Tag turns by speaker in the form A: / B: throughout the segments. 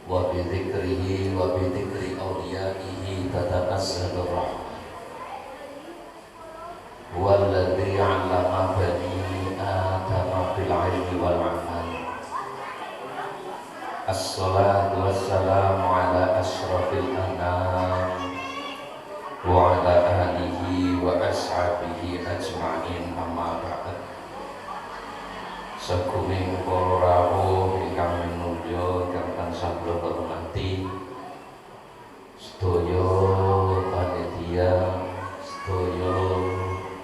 A: wa bi dzikrihi wa bi dzikri awliyaihi tatanazzalu rahmah. Walladzi 'allama bani Adama bil 'ilmi wal 'amal. Assalatu wassalamu ala asyrafil anam wa ala alihi wa ashabihi ajma'in, amma ba'd. Sakuming para rawuh ingkang minulya ingkang tansah kula hormati, sedaya panitia, sedaya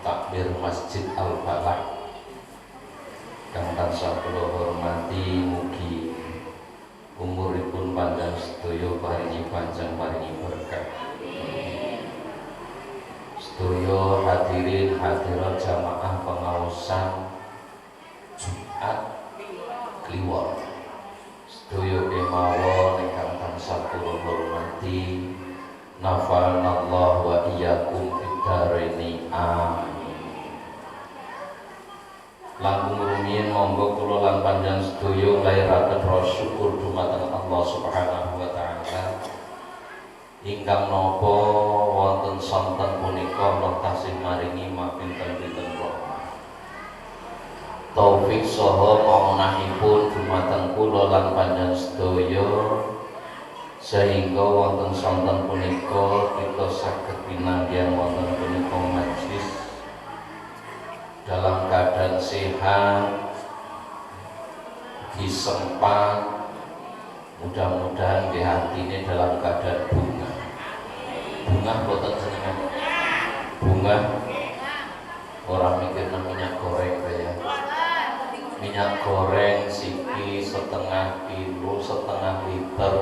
A: takmir Masjid Al-Falah ingkang tansah kula hormati, mugi umuripun panjang sedaya paringi panjang paringi berkah. Sedaya hadirin hadirat jamaah pengaosan Jumat Kliwon, sedaya kemawon ingkang tansah kula hormati, nafa'anallahu wa iyyakum fid dharaini amin. Langkung rumiyin monggo kula lan panjenengan sedaya nglairaken rasa syukur dumateng Allah Subhanahu wa taala ingkang napa wonten sonten punika Allah tasih maringi mapinten-pinten rahmat taufik saha maunahipun dumateng kula lan panjenengan sedaya sehingga wonten sonten punika kita saged pinanggih wonten punika majlis dalam keadaan sehat, disempat, mudah-mudahan di hati ini dalam keadaan bunga. Bunga boten jenengan. Bunga orang mikir minyak goreng ya. Minyak goreng siki setengah kilo, setengah liter,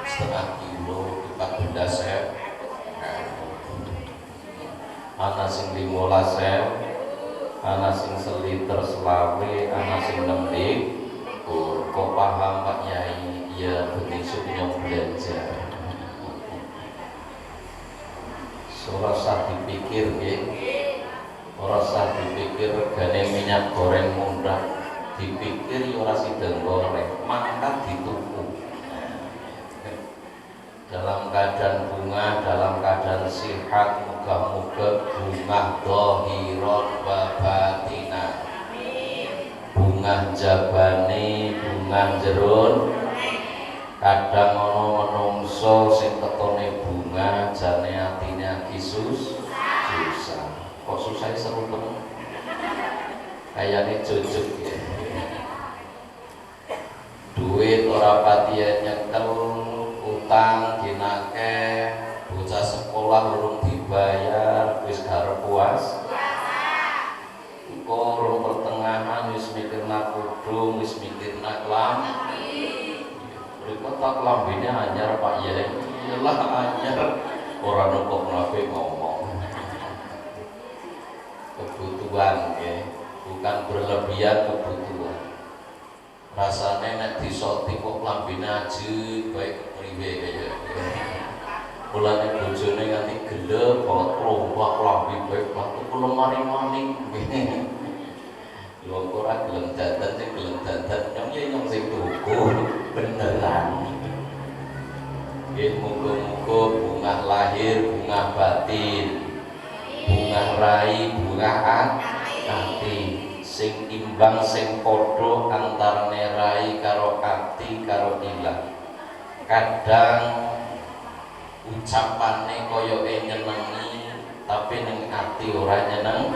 A: setengah kilo 14.000. Ana sing 15.000. Ana sing seliter selawe, ana sing 6 likur. Kok paham Pak Yai? Ya bening sunyong belanja. Ora usah dipikir nggih. Ora usah dipikir regane minyak goreng murah. Dipikir ya ora sida goreng, mangkat dituku. Dalam keadaan bunga, dalam keadaan sehat, moga-moga bunga dohiron wa batina, bunga jabane, bunga jerun. Kadang ono menungso sing ketone bunga jane atine aki susah. Kok susah seru temen? Kayane jujuk ya. Duit ora pati nyekel, utang dinake, bocah sekolah urung dibayar, wis garep puas. Engko urung pertengahan wis mikirna kudung, wis mikirna klambi. Mereka tak klambine anyar Pak Yai. Iyalah anyar. Ora kok nabe ngomong. Kebutuhan nggih, bukan berlebihan kebutuhan. Rasane nek disoti kok klambine aji baik priwe kaya. Mulane bojone nganti gelem banget rombak klambi baik waktu kula maring-maring. Yo ora gelem dandan sing gelem dandan nyong sing tuku beneran. Nggih muga-muga bunga lahir, bunga batin, bunga rai, bunga ati sing imbang sing padha antarane rai karo ati karo ilang. Kadang ucapane koyoke nyenengi tapi ning ati ora nyeneng.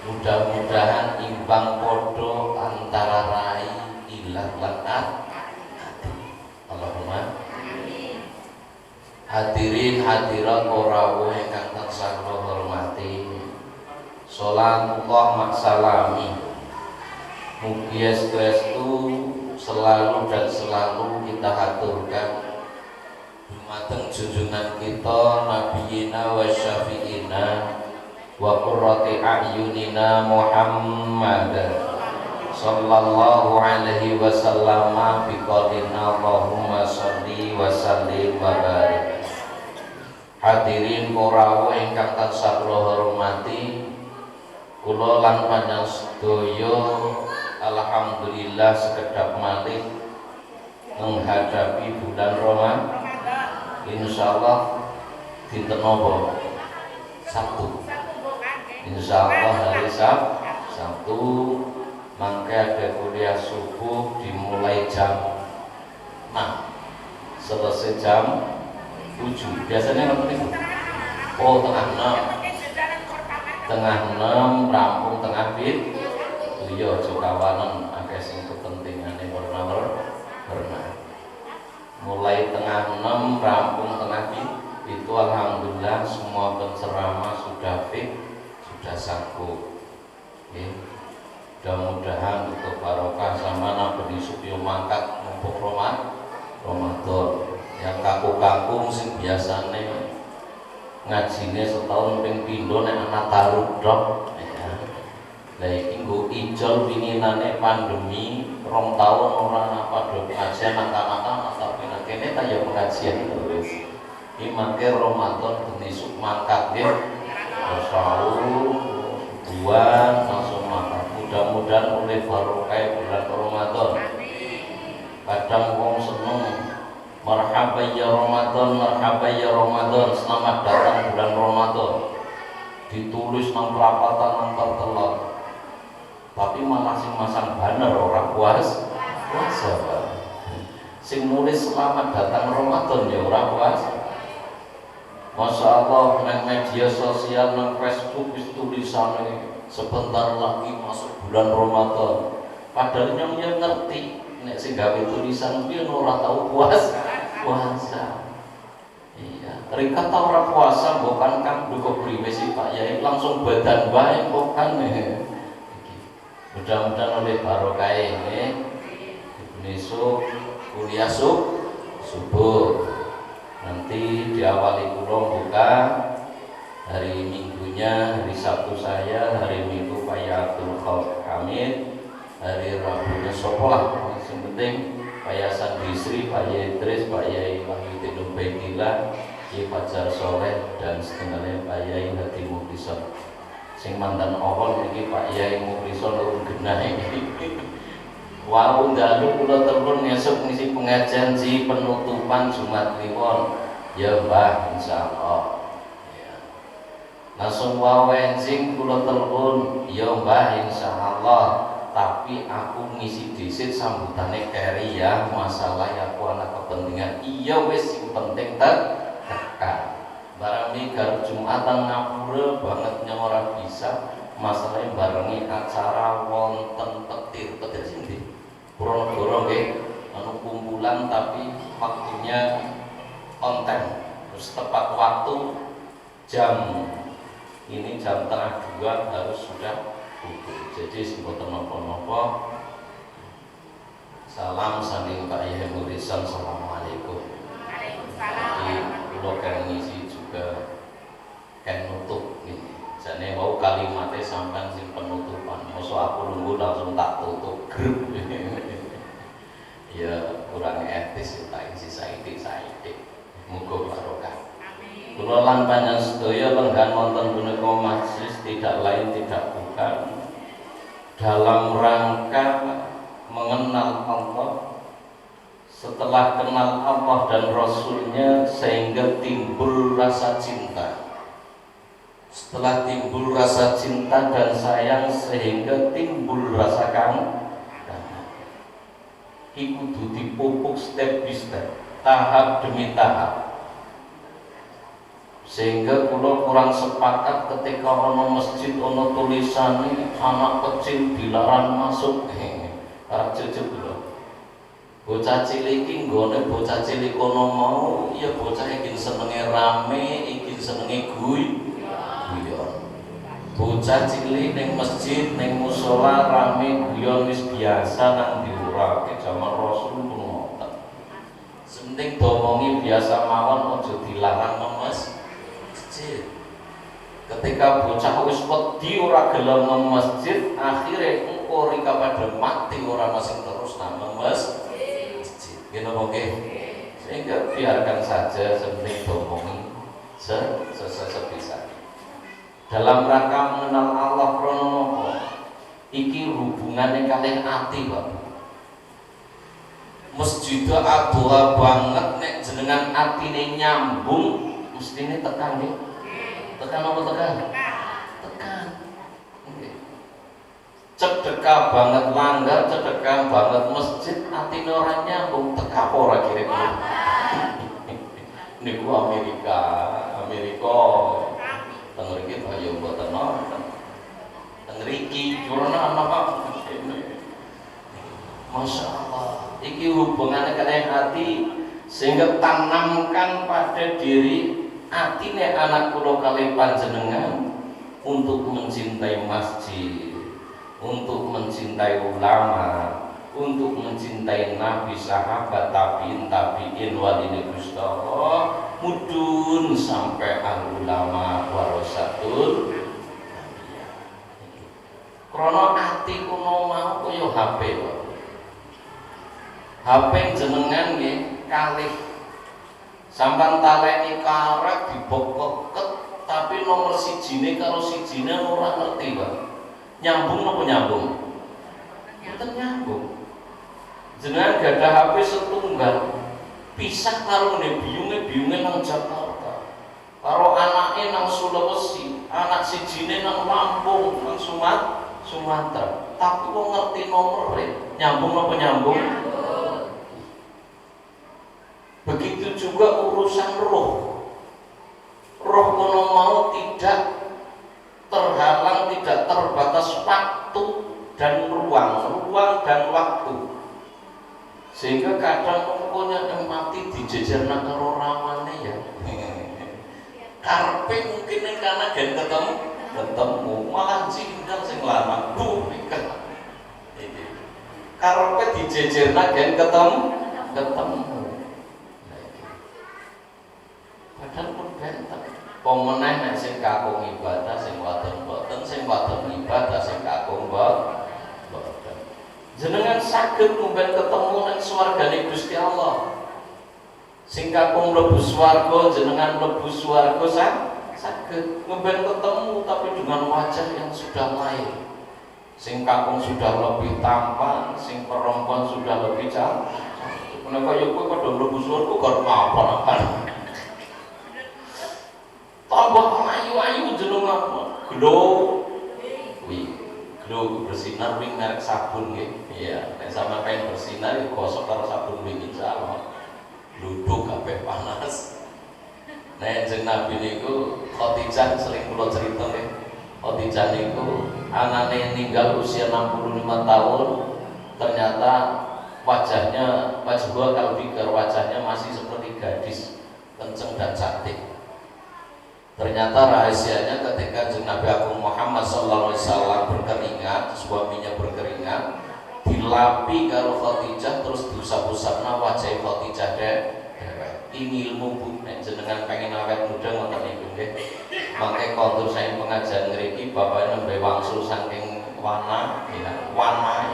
A: Mudah-mudahan imbang podo antara rai ilang lan ati. Allahumma amin. Hadirin hadirat para rawuh ingkang tansah kula hormati, sholatullah maksalami mugi estu selalu dan selalu kita haturkan dumateng junjungan kita nabiyina wa syafi'ina wa qurrati a'yunina Muhammad sallallahu alaihi wasallam biqaulina Allahumma sholli wa sallim wa barik. Hadirin para rawuh ingkang tansah kula hormati, kula lan panjenengan sedaya alhamdulillah sekedhap malih menghadapi bulan Ramadan. Insyaallah dinten napa? Sabtu. Insyaallah hari Sabtu mangke ada kuliah subuh dimulai jam 6 selesai jam 7. Biasanya ngoten niku. Oh, tengah 6 rampung tengah 7. Iya aja kawanen akeh sing kepentingane warna. Mulai tengah 6 rampung tengah 7 itu alhamdulillah semua penceramah sudah fit, sudah sanggup. Mudah-mudahan untuk barokah zamana benih supyo mangkat mumpuk Ramadan. Yang kaku-kaku sing biasane ngajine setahun ping pindho nek ana taruh dok. Lah iki nggo ijol winginane pandemi 2 tahun ora ana padha pengajian angka-angka tapi nek kene ta ya pengajian terus. Iki mangke Ramadan benisuk mangkat nggih. Sahur buan langsung makan. Mudah-mudahan oleh barokah bulan Ramadan. Kadang wong seneng marhaba ya Ramadan, selamat datang bulan Ramadan. Ditulis nang perapatan nang tertelon. Tapi malah sing masang banner ora puasa. Sing nulis selamat datang Ramadan ya ora puasa. Masya Allah, nang media sosial, nang Facebook wis tulisane sebentar lagi masuk bulan Ramadan. Padahal yang ngerti nek sing gawe tulisan kuwi ora tau puasa. Iya, rika tau ora puasa bukan kan duko priwe sih Pak Yai langsung badan bae bukan. Mudah-mudahan oleh barokah ini besok kuliah subuh. Nanti diawali kula buka hari Minggunya, hari Sabtu saya, hari Minggu Pak Abdul Hamid, hari Rabunya sopolah. Yang penting Pak Yasan Bisri, Pak Yai Idris, Pak Yai Wahyudin Ubaidillah, Yai Fajar Soleh dan setengahnya Pak Yai Hadi Mukhlisan. Sing mantan ohon iki Pak Yai Mukhlisan urung genah iki. Wau ndalu kula telepon esuk ngisi pengajian si penutupan Jumat Kliwon. Ya Mbah insyaallah. Ya. Langsung wau enjing kula telepon, ya Mbah insyaallah. Tapi aku ngisi disit sambutane keri ya, masalah ya aku anak kepentingan. Iya wis sing penting tekan. Barang iki garuk Jumatan ngapura banget nyang ora bisa. Masalahnya barengi acara wonten petir sing ndi? Purwonegaraan nggih anu kumpulan tapi waktunya konten terus tepat waktu jam ini jam 1:30 harus sudah buku. Jadi semboten napa-napa. Salam saking Pak Yai Murisan. Assalamualaikum. Waalaikumsalam. Kula kan ngisi juga kan nutup ini. Jane mau kalimatnya sampean sing penutupan. Mosok aku nunggu langsung tak tutup grup. Ya kurang etis tak isi saidik. Muga barokah. Kula lan panjenengan sedaya lenggan wonten punika majelis tidak lain tidak bukan dalam rangka mengenal Allah. Setelah kenal Allah dan Rasulnya sehingga timbul rasa cinta. Setelah timbul rasa cinta dan sayang sehingga timbul rasa kangen. Iku kudu dipupuk step by step, tahap demi tahap. Sehingga kula kurang sepakat ketika ono masjid ono tulisane anak kecil dilarang masuk. Arep jujur kula. Bocah cilik iki nggone bocah cilik kono mau, ya bocah iki senenge rame, iki senenge guyon. Bocah cilik ning masjid, ning musala rame guyon wis biasa nang diurake zaman Rasul pun ngoten. Senting domongi biasa mawon aja dilarang nang masjid. Ketika bocah wis wedi ora gelem nang masjid, akhire engko rika padha mati ora masing terus nang masjid. Ngene nggih. Sehingga biarkan saja senting domongi sebisa. Dalam rangka mengenal Allah krono iki hubungannya kalian ati Pak. Masjid sujud adoha banget nek jenengan atine nyambung mestine tekan nggih. Tekan apa tekan? Tekan. Nggih. Cedekah banget langgar, cedekah banget masjid, atine ora nyambung, teka apa ora kira-kira? Niku Amerika teng mriki kaya mboten nonton. Teng mriki jurna apa? Masya Allah, iki hubungannya kalian hati sehingga tanamkan pada diri atine anak kula kali panjenengan untuk mencintai masjid, untuk mencintai ulama, untuk mencintai nabi, sahabat, tabiin waline Gusti Allah, mudun sampai al ulama warasatul anbiya. Krana ati kuno mau kaya HP kok. HP jenengan nggih kalih sampean taleni karek dibokok tapi nomor sijine karo sijine ora ngerti, Pak. Nyambung apa nyambung? Mboten nyambung. Jenengan gadah HP setunggal pisah karo biyunge nang Jakarta. Karo anake nang Sulawesi, anak sijine nang Lampung, nang Sumatera. Tapi wong ngerti nomere. Nyambung apa nyambung? Begitu juga urusan roh kono mau tidak terhalang, tidak terbatas waktu dan ruang dan waktu, sehingga kadang pokoknya mati dijejerna karo ramane ya. Karpe mungkin ning kana gen ketemu malah cinggal sing lanang nikah. Karpe dijejerna gen ketemu. Padahal pun benten. Pemenang nek sing kakung ibadah sing wadon boten, sing wadon ibadah sing kakung boten. Jenengan saged mumpen ketemu nang swargane Gusti Allah. Sing kakung mlebu swarga, jenengan mlebu swarga saged mumpen ketemu tapi dengan wajah yang sudah lain. Sing kakung sudah lebih tampan, sing perempuan sudah lebih cantik. Menawa yo kowe padha mlebu swarga karo apa-apa. Tambah ayu-ayu jenengan glow bersinar wing merek sabun nggih. Iya, nek sampeyan pengen bersinar ya gosok karo sabun wing insyaallah. Luduk kabeh panas. Nek jeneng Nabi niku Khadijah sering kula crita nggih. Khadijah niku anane ninggal usia 65 tahun, ternyata wajahnya wajahnya masih seperti gadis, kenceng dan cantik. Ternyata rahasianya ketika Nabi Agung Muhammad SAW berkeringat, suaminya berkeringat, dilapi karo Khadijah terus diusap-usapna wajah Khadijah dewek. Ini ilmu Bu, nek jenengan pengen awet muda ngoten niku nggih. Mangke kontur saya pengajian ngriki bapaknya nembe wangsul saking wana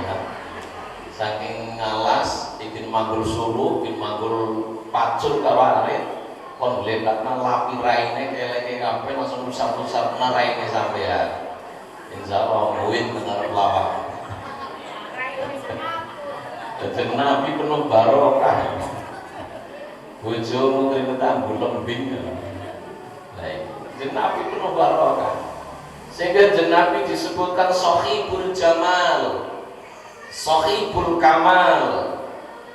A: ya. Saking ngalas, izin manggul sulu, izin manggul pacul karo arit. Kon lekatna lapi raine keleke kabeh langsung usap-usapna raine sampean. Insyaallah muwin ngarep lawak. Jeneng Nabi penuh barokah. Bojomu keringetan lembing. Lah jeneng Nabi penuh barokah. Sehingga jeneng Nabi disebutkan Shahibul Jamal, Shahibul Kamal,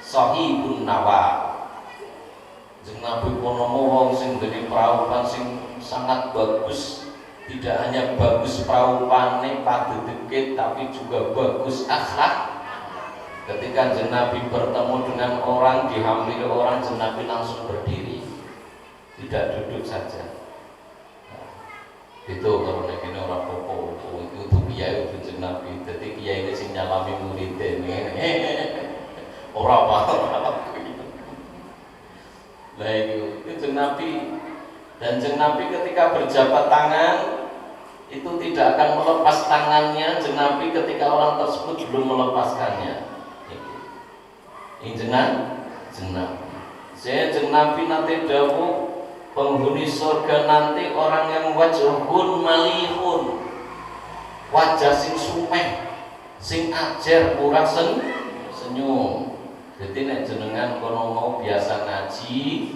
A: Shahibun Nawa. Jeneng Nabi kono wong sing dene praupan sing sangat bagus, tidak hanya bagus praupane padedeke tapi juga bagus akhlak. Ketika jeneng Nabi bertemu dengan orang, dihampiri orang, jeneng Nabi langsung berdiri, tidak duduk saja. Nah, itu kalau nek ini orang popo itu kiai itu jeneng Nabi. Jadi kiai ini sing nyalami muridé ora apa. Nah itu jeneng Nabi, dan jeneng Nabi ketika berjabat tangan itu tidak akan melepas tangannya jeneng Nabi ketika orang tersebut belum melepaskannya. Ini jeneng Nabi. Saya jeneng Nabi nanti dawuh penghuni surga nanti orang yang wajhun malihun, wajah sing sumeh, sing ajer, ora senyum. Jadi nek jenengan kono mau biasa ngaji,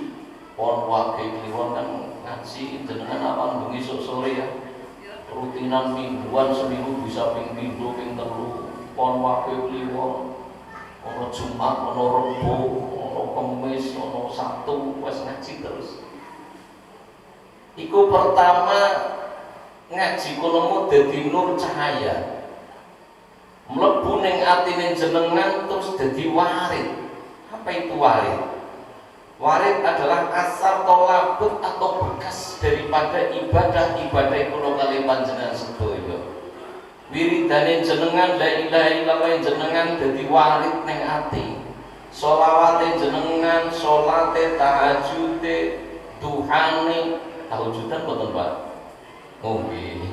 A: pon wage kliwon kan ngaji jenengan apa bengi sore ya. Rutinan mingguan seminggu bisa ping 3 ping 3 pon wage kliwon. Ono Jumat, ono Rebo, ono Kamis, ono Sabtu wis ngaji terus. Iku pertama ngaji kono dadi nur cahaya. Mlebu ning atine jenengan terus dadi warid. Apa itu warid? Warid adalah asar tolabut atau bekas daripada ibadah-ibadah kula kali panjenengan sedaya. Wiridane jenengan la ilaha illallah jenengan dadi warid ning ati. Sholawate jenengan, salate, tahajude, duhane, tahajudan boten Pak? Oh nggih.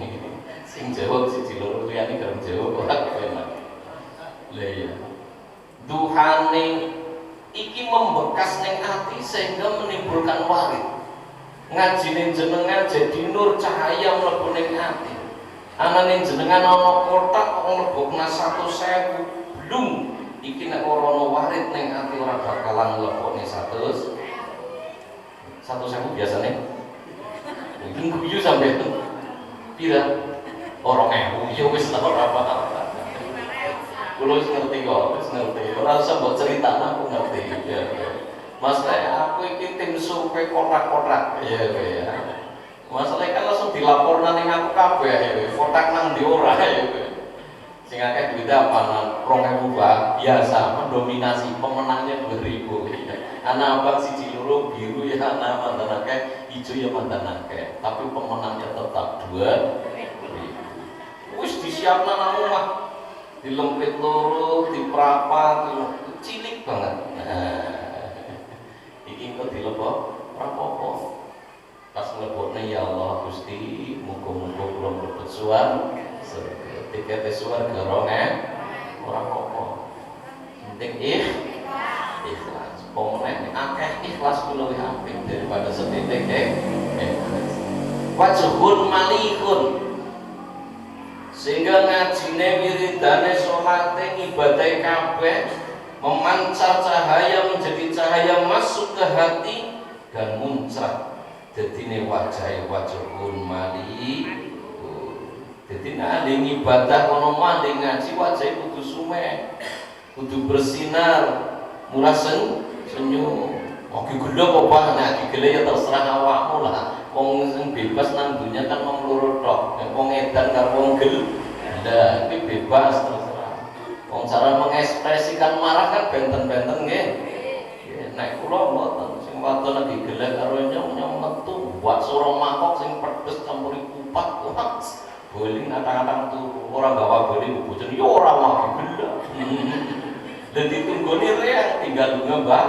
A: Sing jawab siji loro liyane gareng jawab ora kepenak. Lah iya. Duhane iki membekas ning ati sehingga menimbulkan warid. Ngajine jenengan jadi nur cahaya mlebu ning ati. Anane jenengan ana kotak kok mlebokna 100.000 blung. Iki nek ora ana warid ning ati ora bakalan mlebokne 100.000 biasane. Mungkin guyu sampe pira? Orang ya wis ora apa-apa. Kulo wis ngerti kok, wis ngerti. Ora usah mbok critakno aku ngerti. Ya. Mas aku iki tim survei kotak-kotak. Ya ya. Masalahnya kan langsung dilaporkan ning aku kabeh ya. Kotak nang ndi ora ya. Sing akeh duwite apa 2000 biasa mendominasi pemenangnya 2000. Ana abang siji loro biru ya ana mantan akeh, ijo ya mantan akeh. Tapi pemenangnya tetap 2. Wis disiapna nang omah, dilempit loro, diprapat, cilik banget. Nah, iki kok dilepok, rapopo. Pas nglebokne ya Allah Gusti, muga-muga kula mlebet suwarga. Tikete suwarga ora apa-apa. Penting ikhlas. Pomene akeh ikhlas kula luwih apik daripada setitik wajhun malihun. Sehingga ngajine wiridane salate ibadai kabeh memancar cahaya menjadi cahaya masuk ke hati dan muncrat dadine wajhun mali. Dadi nek ibadah kono mali ngaji wajahe kudu sume, kudu bersinar, murah senyum. Oke gelo kok Pak, nek gelo ya terserah awakmu lah. Wong sing bebas nang dunya kan wong loro tok. Nek wong edan karo wong gela, iki bebas terserah. Wong cara mengekspresikan marah kan benten-benten nggih. Nek kula mboten sing wadon lagi gelek karo nyong metu buat sorong mangkok sing pedes campuri kupat. Boling kadang-kadang tuh ora gawa boling bojone yo ora mau gelek. Dadi tunggone reang tinggal ngembak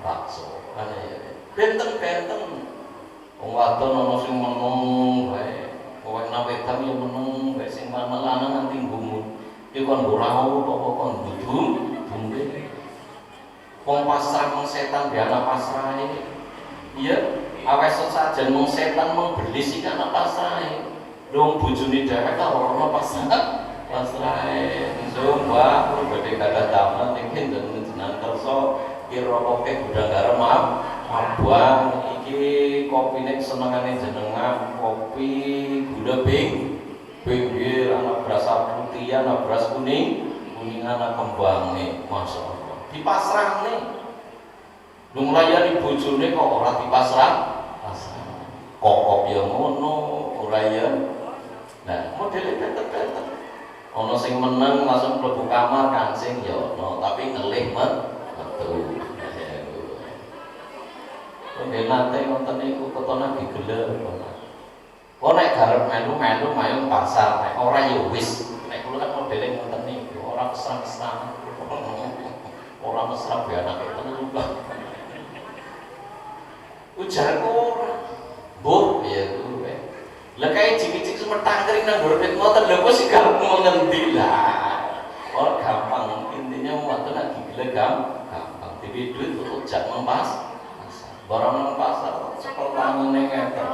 A: bakso. Benten-benten wong wadon ana sing meneng wae, wong wedang yo meneng wae sing lanang nganti gumun. Iki kon ora apa kon dudung dumbe. Wong pasrah wong setan biana pasrahe. Iya, awes sesajen wong setan membelis iki ana pasrahe. Wong bojone dhewek ta ora pasrahe. So Mbak, badhe kada taman iki jenengan kersa kira kopi gudang garam abang iki kopine senengane jenengan kopi gula pinggir ana beras putih ana beras kuning ana kembange masyaallah dipasrahne lu nglayani bojone kok ora dipasrah kokop ya ngono ora ya nah modele beten-beten ana sing meneng langsung mlebu kamar kancing ya ono tapi ngelih metu nate wonten niku ketone digeler kok nek garep melu mayung pasar nek ora ya wis nek kula kan modele ngoten niku ora mesra-mesra ora mesra be anak telu ujarku ora mbuh ya kuwi lha kae cicik semetangkring nang gorepet ngoten lho kok sing garep ngendi lah ora gampang intinya ngoten nek digeler gampang dhewe duit kok jak mempas barang nang pasar cekel tangane ngeten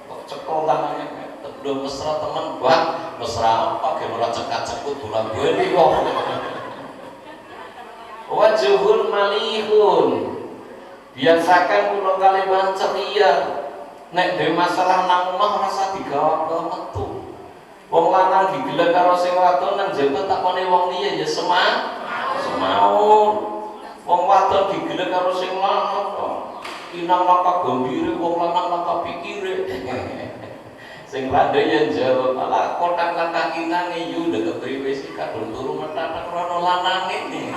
A: kok cekel tangane ngeten lho mesra temen buat mesra apa ge ora cekat-cekut bulan bali kok Wajhul malihun, biasakan kula kaliyan ceria. Nek dhewe masalah nang omah rasa digawa metu. Wong lanang digelek karo sing wadon nang jaba takone wong liya ya semau. Wong wadon digelek karo sing lanang kok inang laka gembire, wong lanang laka pikire. Sing landhe yen jawab ala kotak laka kinange yu ndek priwe sik kadung turu metatak rono lanange.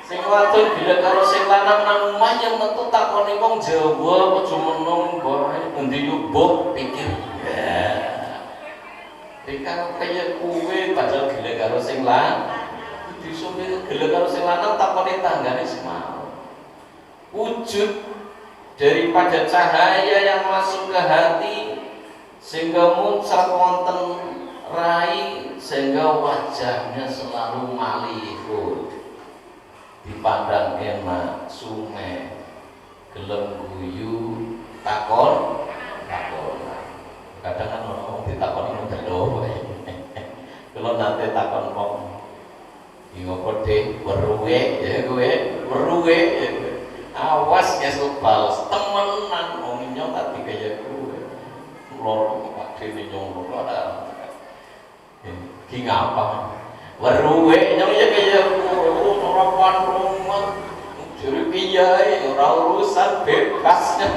A: Sing wadon bila karo sing lanang nang omah yang metu takoni wong Jawa aja menung bae endi yo mbok pikir. Dikang kaya kuwe padahal gila karo sing lanang. Disumpih gila karo sing lanang takoni tanggane semau. Wujud daripada cahaya yang masuk ke hati sehingga muncrat wonten rai sehingga wajahnya selalu malihun. Dipandang enak, sungai, gelem guyu, takon. Kadang kan orang ditakoni model doa. Kalau nanti takon kok, ngopo deh, weruwe, ya gue, weruwe. Awas ya sebal, temenan, ngomongnya tadi kayak gue. Lor, pakai nyong ada. Ki ngapa? Weruwe, nyongnya kayak rapan rumah juri piyai orang urusan bebasnya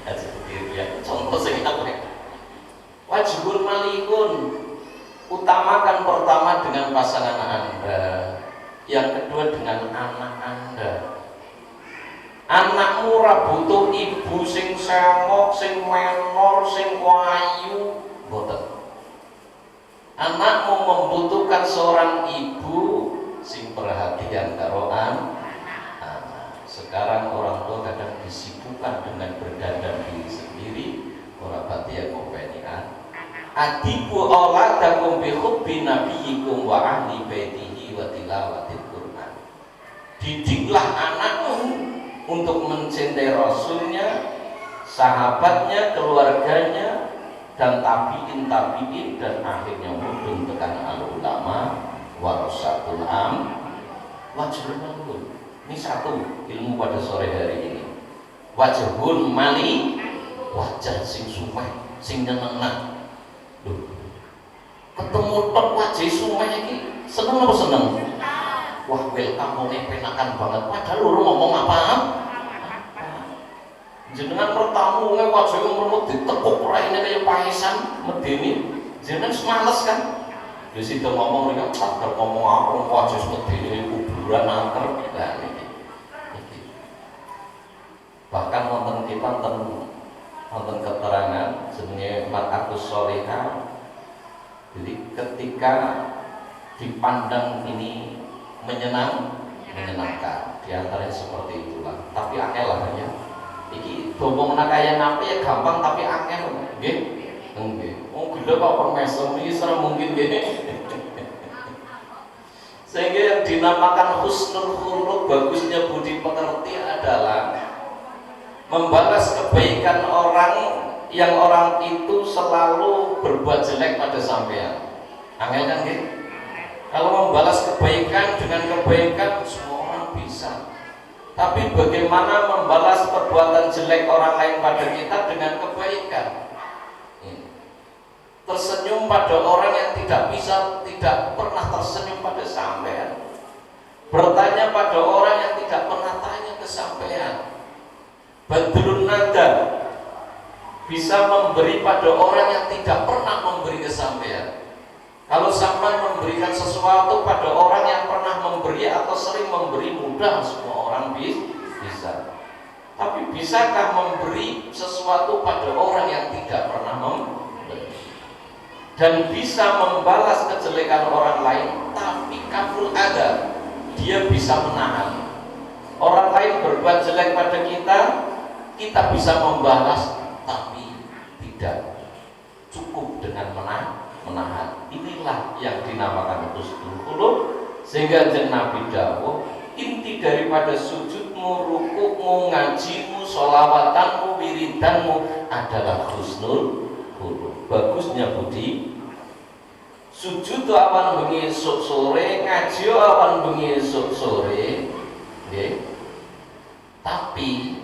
A: seperti itu ya. Contoh sekitar wajhul malikun, utamakan pertama dengan pasangan Anda, yang kedua dengan anak Anda. Anakmu ora butuh ibu sing sengok, sing menor, sing wayu, boten. Anakmu membutuhkan seorang ibu sing perhatian karo anak. Sekarang orang tua kadang disibukkan dengan berdandan diri sendiri, ora perhatian kompenian. Adibu auladakum bi hubbi nabiyikum wa ahli baitihi wa tilawatil Qur'an. Didiklah anakmu untuk mencintai Rasulnya, sahabatnya, keluarganya, dan tabiin dan akhirnya mudun tekan al ulama warasatul am. Wajhul malihun, ini satu ilmu pada sore hari ini. Wajhul mali, wajah sing sumeh, sing nyenengna. Loh, ketemu tok wajah sumeh iki seneng apa seneng? Wah, welcome mone penakan banget, padahal lu ngomong apa? Jenengan pertamu nge wajah ngomong ditekuk raine kaya paesan medeni, jenengan males kan? Di situ ngomong nih, kalau ngomong apa, wajah seperti ini kuburan angker, nah ini. Bahkan wonten kita wonten keterangan sebenarnya mar'atus sholihah. Jadi ketika dipandang ini menyenangkan, diantaranya seperti itulah. Tapi akeh lah ya. Iki domongna kaya napa ya gampang tapi akeh, nggih. Nggih. Oh gila kok permesem iki serem mungkin gini. Sehingga yang dinamakan husnul khuluq, bagusnya budi pekerti adalah membalas kebaikan orang yang orang itu selalu berbuat jelek pada sampean. Angel kan gitu? Kalau membalas kebaikan dengan kebaikan semua orang bisa. Tapi bagaimana membalas perbuatan jelek orang lain pada kita dengan kebaikan? Tersenyum pada orang yang tidak pernah tersenyum pada sampean. Bertanya pada orang yang tidak pernah tanya ke sampean. Badrun nada, bisa memberi pada orang yang tidak pernah memberi ke sampean. Kalau sampean memberikan sesuatu pada orang yang pernah memberi atau sering memberi, mudah semua orang bisa. Tapi bisakah memberi sesuatu pada orang yang tidak pernah memberi? Dan bisa membalas kejelekan orang lain, tapi kaful ada, dia bisa menahan. Orang lain berbuat jelek pada kita, kita bisa membalas, tapi tidak cukup dengan menahan. Inilah yang dinamakan husnul khuluq. Sehingga Nabi dawuh, inti daripada sujudmu, rukukmu, ngajimu, sholawatanmu, wiridanmu adalah husnul khuluq, bagusnya budi. sujud awan bengi esuk sore, ngaji awan bengi esuk sore, nggih. Tapi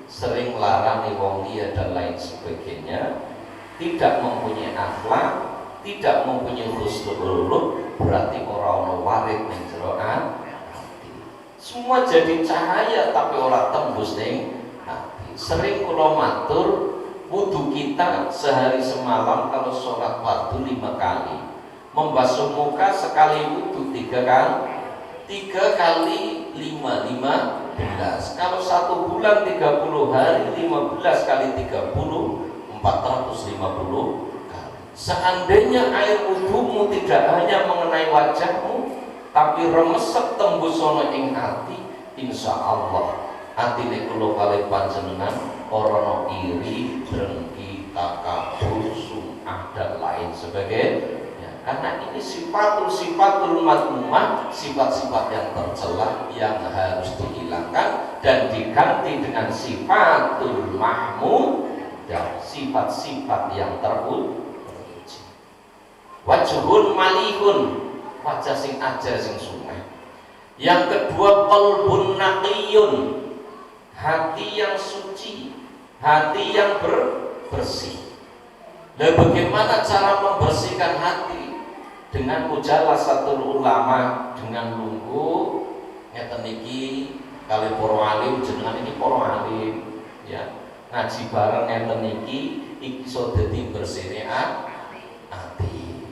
A: sering larang wong liya dan lain sebagainya, tidak mempunyai akhlak, tidak mempunyai husnul, berarti orang warid ning jero ati. Semua jadi cahaya tapi orang tembus ning ati. Sering kula matur, wudu kita sehari semalam kalau sholat fardu 5 kali, membasuh muka sekali wudu 3 kali, 3 kali 15. Kalau 1 bulan 30 hari, 15 kali 30 450 kali. Seandainya air wudumu tidak hanya mengenai wajahmu, tapi remesep tembus ana ing ati, insyaallah atine kula kalih panjenengan ora iri, drengki, takabur, sum'ah dan lain sebagainya. Karena ini sifatul madmumah, sifat-sifat yang tercela yang harus dihilangkan dan diganti dengan sifatul mahmud dan sifat-sifat yang terpuji. Wajhun malihun, wajah sing ajar sing sungai. Yang kedua qalbun naqiyun, hati yang suci, hati yang bersih. Dan bagaimana cara membersihkan hati? Dengan mujalasatul ulama, dengan lungguh ngeten iki kali para alim, jenengan iki para alim ya. Ngaji bareng ngeten iki iso dadi bersihne ati.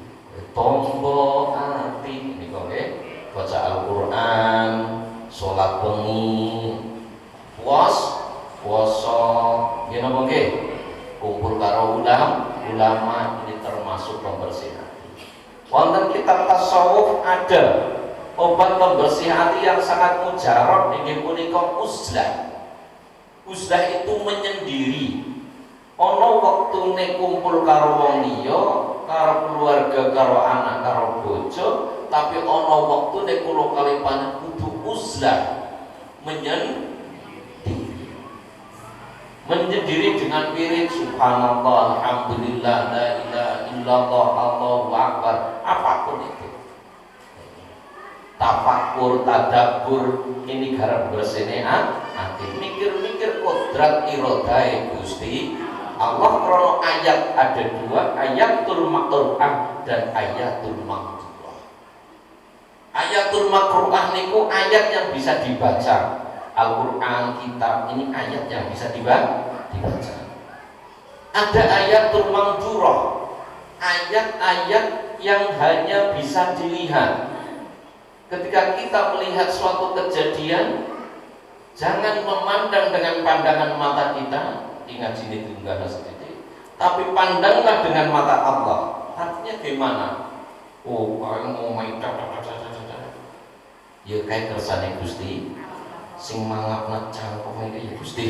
A: Tombo ati niku nggih, baca Al-Qur'an, salat bengi, puasa, nggih napa nggih? Kumpul karo ulama, ini termasuk pembersih hati. Wonten kitab tasawuf ada obat pembersih hati yang sangat mujarab, inggih punika uzlah. Uzlah itu menyendiri. Ana wektune kumpul karo wong liya, karo keluarga, karo anak, karo bojo, tapi ana wektune kula kalih panjenengan kudu uzlah, menyendiri dengan wirid subhanallah, alhamdulillah, la ilaha illallah, Allahu akbar, apapun itu. Tafakur, tadabbur, ini garap bersene ati, mikir-mikir kodrat irodahe Gusti Allah. Krono ayat ada 2, ayatul makruah dan ayatul makruah. Ayatul makruah niku ayat yang bisa dibaca. Al-Quran, kitab, ini ayat yang bisa dibaca. Ada ayatul mangdurah, ayat-ayat yang hanya bisa dilihat. Ketika kita melihat suatu kejadian, jangan memandang dengan pandangan mata kita, ingat sini tunggal sedikit, tapi pandanglah dengan mata Allah. Artinya gimana? Oh, kalau mau main ya kayak kersane Gusti, sing mangapna cangkeme iki Gusti,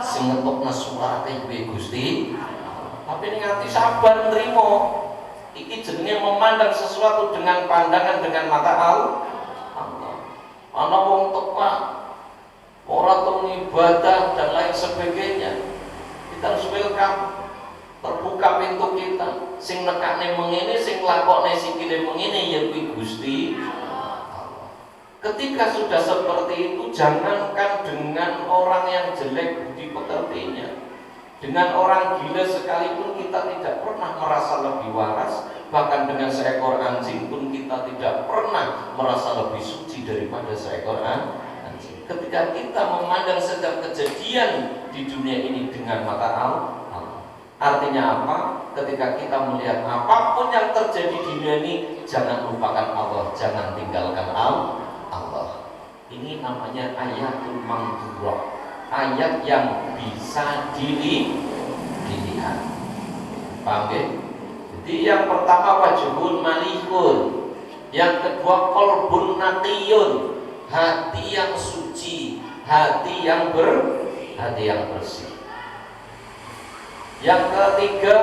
A: sing ngetokna suarate iki Gusti. Tapi ini hati sabar nrimo. Iki jenenge memandang sesuatu dengan pandangan dengan mata Allah. Ana wong tepak ora tau ibadah dan lain sebagainya. Kita harus welcome, terbuka pintu kita. Sing nekane mengene, sing lakokne sikile mengene ya kuwi Gusti. Ketika sudah seperti itu, jangankan dengan orang yang jelek budi pekertinya, dengan orang gila sekalipun kita tidak pernah merasa lebih waras. Bahkan dengan seekor anjing pun kita tidak pernah merasa lebih suci daripada seekor anjing. Ketika kita memandang setiap kejadian di dunia ini dengan mata Allah, artinya apa? Ketika kita melihat apapun yang terjadi di dunia ini, jangan lupakan Allah, jangan tinggalkan Allah. Ini namanya ayatul mangdurah, ayat yang bisa dilihat. Paham ya? Jadi yang pertama wajhun malihun, yang kedua qalbun naqiyun, hati yang suci, hati yang bersih. Yang ketiga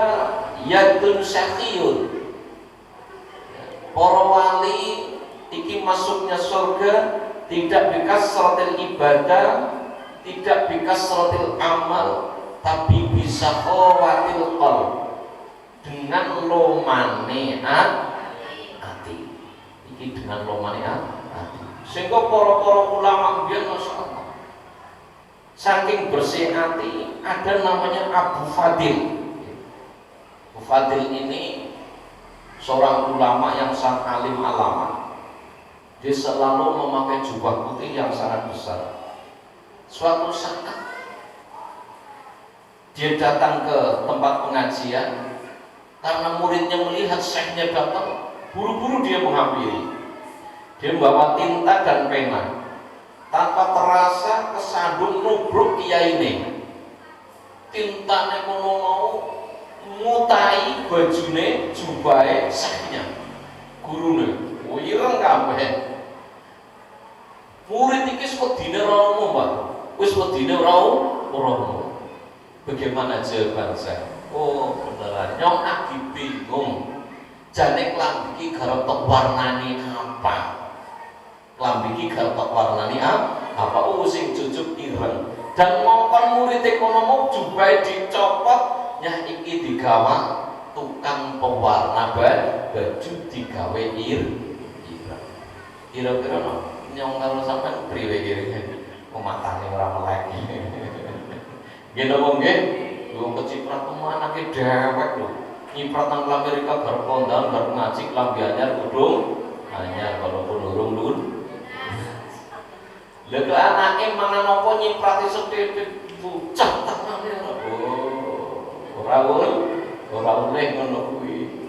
A: yadun syaqiyun, para wali iki masuknya surga tidak bikasratil ibadah, tidak bikasratil amal, tapi bisa khawatil qalb. dengan lomane ati. Iki dengan lomane ati. Sehingga para ulama mbiyen masyaallah saking bersih hati, ada namanya Abu Fadil. Abu Fadil ini seorang ulama yang sangat alim alama. Dia selalu memakai jubah putih yang sangat besar. Suatu saat dia datang ke tempat pengajian, karena muridnya melihat syekhnya datang, buru-buru dia menghampiri. Dia membawa tinta dan pena. Tanpa terasa kesandung nubruk kiai ini. Tintane kono mau ngutai bajune jubahe syekhnya. Gurune wireng kabeh. Murid iki wis wedine ora umum, Pak. Wis wedine ora umum. Bagaimana jawaban saya? Oh, beneran nyong lagi bingung. Jane klambi iki garep tok warnane apa? Klambi iki garep tok warnane apa? Oh, sing jujuk ireng. Dan mongkon murid kono mau jubahe dicopot, nyah iki digawa tukang pewarna baju digawe ireng. Kira-kira nyong karo sampean priwe kira-kira? Matane ora melek. Nggih napa nggih? Wong keciprat anake dhewek lho. Nyiprat nang Amerika garep kondangan garep ngaji klambi anyar kudung anyar walaupun urung lun. Lha kok anake mangan apa nyiprati sethithik bocah tanane ora oleh ngono kuwi.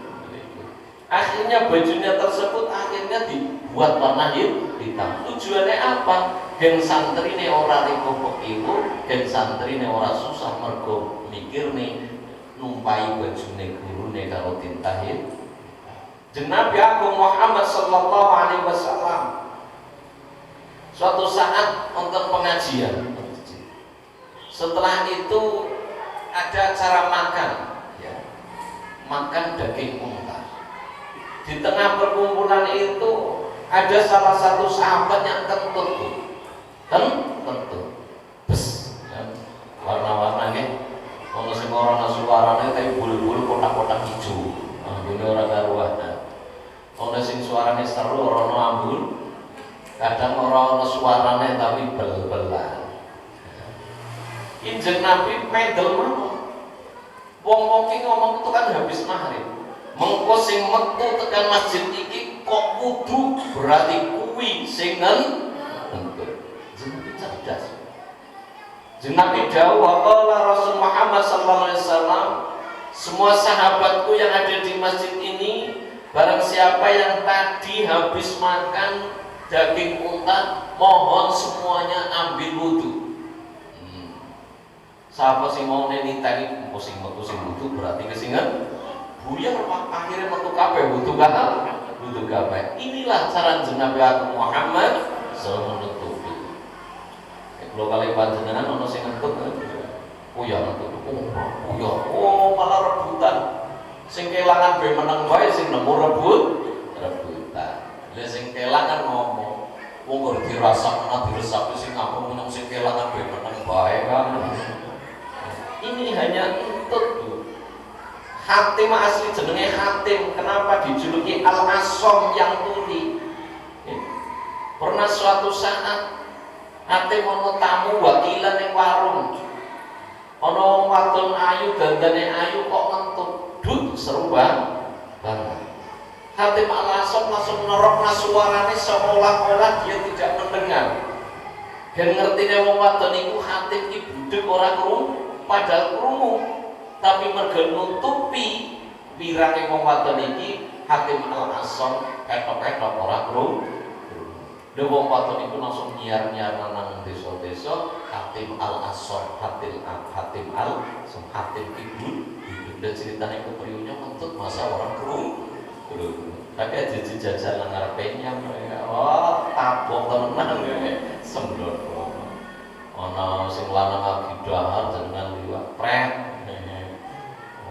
A: Akhirnya bajunya tersebut akhirnya dibuat warna hitam. Tujuannya apa? Gen santrine ora riko iku, gen santrine ora susah mergo mikir nih numpai bajune gurune karo tinta hitam. Nabi Agung Muhammad sallallahu alaihi wasallam suatu saat nonton pengajian. Setelah itu ada acara makan, ya. Makan daging unta. Di tengah perkumpulan itu ada salah satu sahabat yang kentut, bes, ya. Warna-warna nih. Kalau sing ora suarane tapi bulu-bulu kotak-kotak hijau. Ini orang karuan. Kalau sing suarane seru ora ambul. Kadang ora suarane tapi bel-belan. Injeng Nabi medel mawon. Wong-wong ki ngomong itu kan habis maghrib. Mengko sing metu tekan masjid iki kok wudu berarti kuwi sing ngentut. Jenenge cerdas. Nabi dawuh qala Rasul Muhammad sallallahu alaihi wasallam, semua sahabatku yang ada di masjid ini, barang siapa yang tadi habis makan daging unta, mohon semuanya ambil wudu. Siapa sih mau nenitani pusing wudu berarti kesingan buyar Pak, akhirnya metu kabeh wudu kabeh. Inilah cara Nabi Agung Muhammad sallallahu alaihi wasallam. Kalau kali panjenengan ono sing ngentut, oh ya ngentut, oh ya, oh malah rebutan. Sing kelangan be meneng wae, sing nemu rebutan. Lah sing kelangan ngomong, wong kok dirasakna diresap sing ngapung meneng sing kelangan be meneng wae kan. Ini hanya ngentut tuh. Hatim asli jenenge Hatim, kenapa dijuluki Al-Asom yang tuli? Pernah suatu saat ate ono tamu wakilan ning warung. Ono wadon ayu dandane ayu kok ngentut. Dut seru banget. Hatim Al-Asom langsung nerokna suarane seolah-olah dia tidak mendengar. Dan ngertine wong wadon iku Hatim iki budheg ora krungu, padahal krungu. Tapi mergo nutupi wirange wong wadon iki, Hatim Al-Asom ketok-ketok ora krungu. Wong wadon itu langsung nyiar-nyiar nang desa-desa Hatim Al-Asom, Hatim ibu. Dan ceritanya kepriunya ngentut masa orang krungu. Tapi aja jajal nang ngarepnya mereka. Oh, tabok tenan semblot. Ana sing lanang lagi dahar jenengan liwat pret.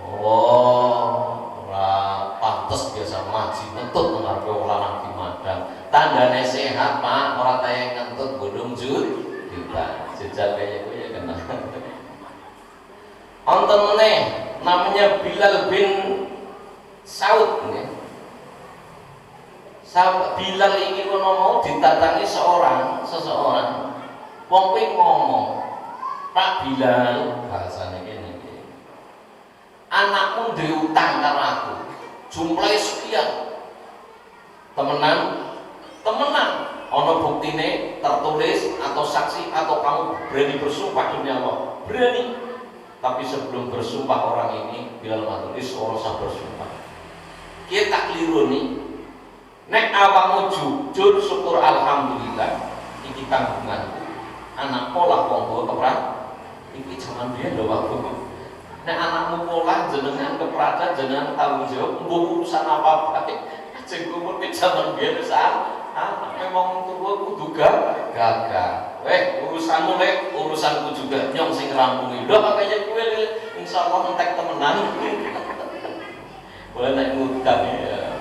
A: Oh, ora pantes biasa ngaji ngentut nang ngarepe wong lanang di madang. Tandane sehat Pak, ora tayang ngentut bodong juta. Jejal kaya kowe ya kena. Wonten meneh namanya Bilal bin Saud nggih. Bilal iki kono mau ditatangi seseorang. Wong kuwi ngomong, "Pak Bilal," bahasane kene iki. "Anakmu duwe utang karo aku. Jumlahe sekian." Temenan? Ono buktine tertulis atau saksi atau kamu berani bersumpah demi Allah? Berani. Tapi sebelum bersumpah orang ini Bilal matur, "Wis ora usah bersumpah. Kita tak keliru nih. Nek awakmu jujur syukur alhamdulillah, iki tanggunganku. Anak pola wong tuwa keprat, iki jaman biyen lho waktu. Nek anakmu pola jenengan kepratan jenengan tanggung jawab mbok urusan apa bae. Ajeng umur ki jaman biyen wis anak memang tuwa kudu gagah. Urusanmu lek urusanku juga nyong sing ngrampungi. Lho makanya kowe insyaallah entek temenan. Boleh nek ngutang ya.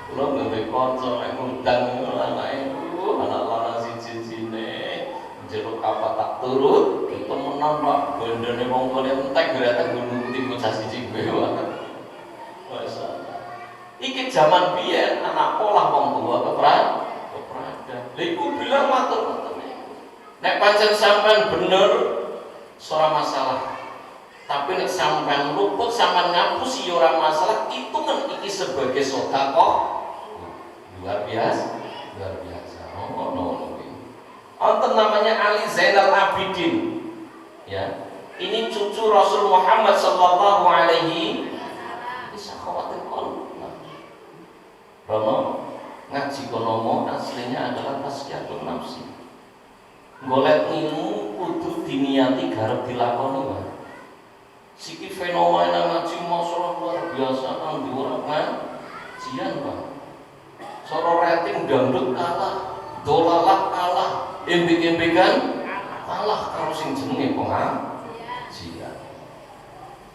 A: Kulo nggawe kanca nek ngundang anake anak lanang siji-sijine jeruk apa tak turut temenan Pak bondone wong kene entek geratak gunung putih bocah siji kowe. Masyaallah. Iki zaman biyen anak pola wong tua keprada. Lha iku bilang matur-matune. Nek pancen sampean bener ora masalah. Tapi nek sampean luput sampean ngapusi ora masalah, itu kan iki sebagai sedekah. Luar biasa. Ono iki. Wonten namanya Ali Zainal Abidin. Ya. Ini cucu Rasul Muhammad sallallahu alaihi wasallam. Rono ngaji kono aslinya adalah tazkiyatun nafsi. Golek ilmu kudu diniati garep dilakoni wae. Siki fenomena ngaji masalah luar biasa nang diurang ngajian Pak. Soro rating dangdut kalah, dolalah kalah, embek-embekan kalah karo sing jenenge pengajian.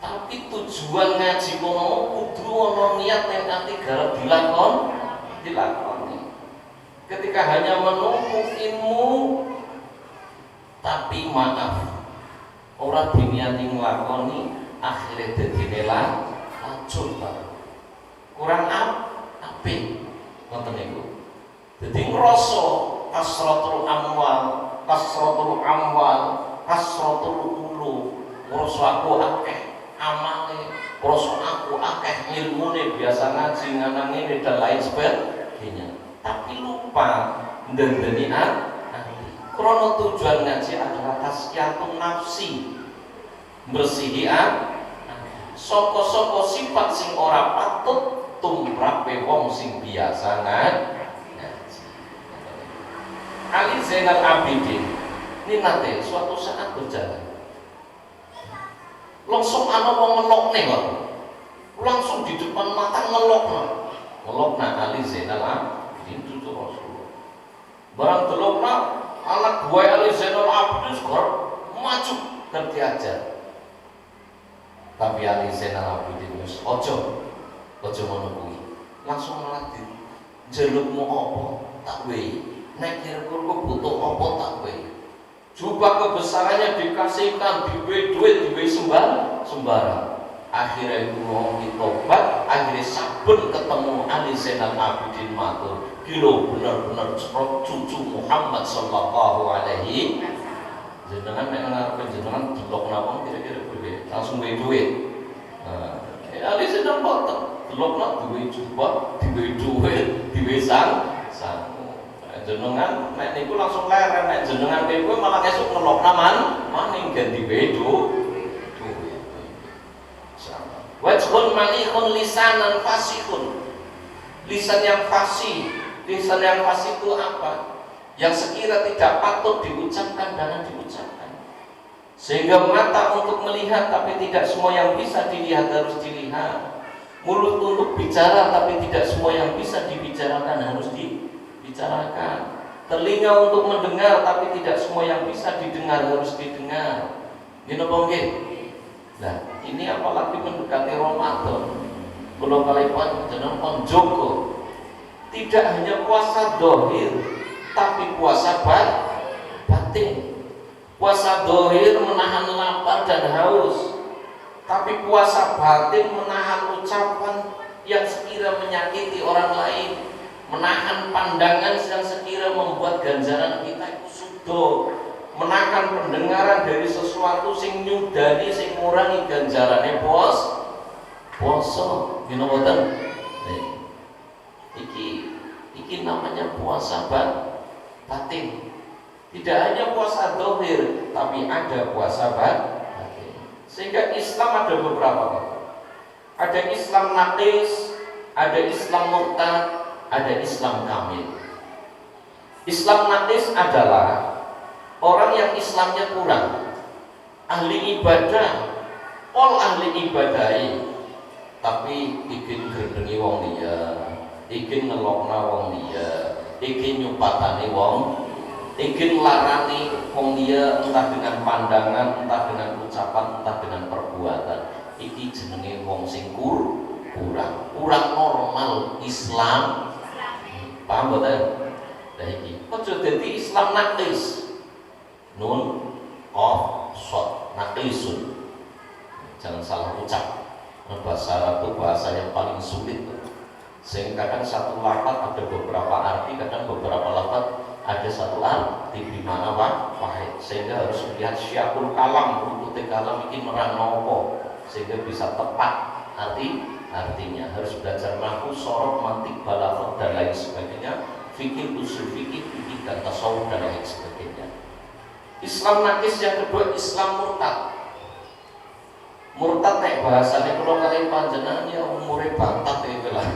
A: Tapi tujuan ngaji kono kudu ana niat ning ati garep dilakoni. Ketika hanya menumpuk ilmu tapi maaf ora diniati nglakoni akhire dadi lacur Pak. Kurang apik ngoten niku. Dadi ngrasa kasratul amwal, kasratul ulu. Ngrasa aku akeh amale, ngrasa aku akeh ilmune biasa ngaji nganang ngene dan lain sebagainya. Tapi lupa ndendeni krono tujuan ngaji adalah tazkiyatun nafsi, bersihi soko sifat sing ora patut tumrape wong sing biasa ngaji. Ali Zainal Abidin ini nate suatu saat berjalan, langsung ana wong ngelokne kok, langsung di depan mata ngelokna Ali Zainal Abidin cucu Rasulullah. Barang delokna anak buah Ali Zainal Abidin skor maju dan diajar. Tapi Ali Zainal Abidin wis ojo ngono kuwi. Langsung malah njalukmu apa tak wehi. Nek kira-kira butuh apa tak wehi. Jubah kebesarannya dikasihkan, diwe duit, diwe sembarang. Akhirnya itu mau ditobat, akhirnya saben ketemu Ali Zainal Abidin matur, kilo benar-benar cucu Muhammad sallallahu alaihi jenengan nek ngarepe jenengan delok napa kira-kira duwe langsung duit. Ali Zainal boten delok napa duwe jubah, duwe duit, duwe sang. Jenengan nek niku langsung leren, nek jenengan kowe malah esuk ngelokna maning ganti duit. Wajhun malihun lisanan fasihun. Lisan yang fasih. Lisan yang fasih itu apa? Yang sekira tidak patut diucapkan jangan diucapkan. Sehingga mata untuk melihat tapi tidak semua yang bisa dilihat harus dilihat. Mulut untuk bicara tapi tidak semua yang bisa dibicarakan harus dibicarakan. Telinga untuk mendengar tapi tidak semua yang bisa didengar harus didengar. Gini apa nggih? Nah, ini apalagi mendekati Ramadan. Kalau kalian jenengan Joko, tidak hanya puasa dohir, tapi puasa batin. Puasa dohir menahan lapar dan haus, tapi puasa batin menahan ucapan yang sekira menyakiti orang lain, menahan pandangan yang sekira membuat ganjaran kita itu sudo, menahan pendengaran dari sesuatu sing nyudani sing ngurangi ganjarane poso dina boten. Iki namanya puasa batin. Tidak hanya puasa zahir, tapi ada puasa batin. Sehingga Islam ada beberapa. Ada Islam naqis, ada Islam murtad, ada Islam kamil. Islam naqis adalah orang yang Islamnya kurang, ahli ibadah, ahli ibadahi, tapi ingin gerdengi wong liya, ingin ngelokna wong liya, ingin nyupatani wong, ingin larani wong liya, entah dengan pandangan, entah dengan ucapan, entah dengan perbuatan. Iki jenenge wong sing kurang normal Islam. Paham boten? Lah iki aja dadi Islam naqis. Nun qaf shad naqisun. Jangan salah ucap. Bahasa Arab itu bahasa yang paling sulit. Sehingga kadang satu lafaz ada beberapa arti, kadang beberapa lafaz ada satu arti di mana wahid. Sehingga harus melihat syiakul kalam, untuk kalam ini merang nopo sehingga bisa tepat artinya. Harus belajar nahwu, sorot, mantik, balaghah dan lain sebagainya, fikih, usul fikih, dan tasawuf dan lain sebagainya. Islam naqis yang kedua Islam murtad. Murtad nek bahasane kula kali panjenengan ya umure bantat ya lah.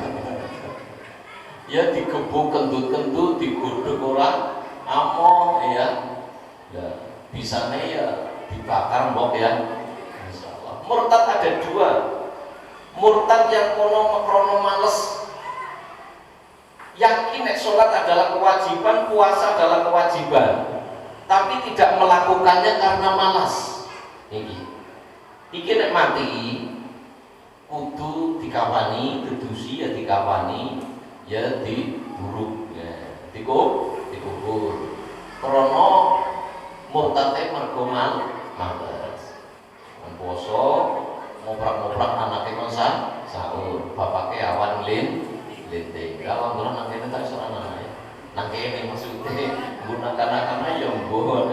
A: Ya digebuk kentut-kentut, digodhog ora amoh ya. Ya bisane ya dibakar mbok ya. Insyaallah. Murtad ada dua. Murtad yang krono males. Yakin nek salat adalah kewajiban, puasa adalah kewajiban, tapi tidak melakukannya karena malas. Iki nek mati kudu dikawani, dedusi ya dikawani, ya diburuk, ya dikubur. Krono murtad mergo males. Poso ngoprak-ngoprak anake kon sahur, bapake awan linting. Awan terus nang kene tak iso anake. Nang kene maksudnya gunakan ya mbuh.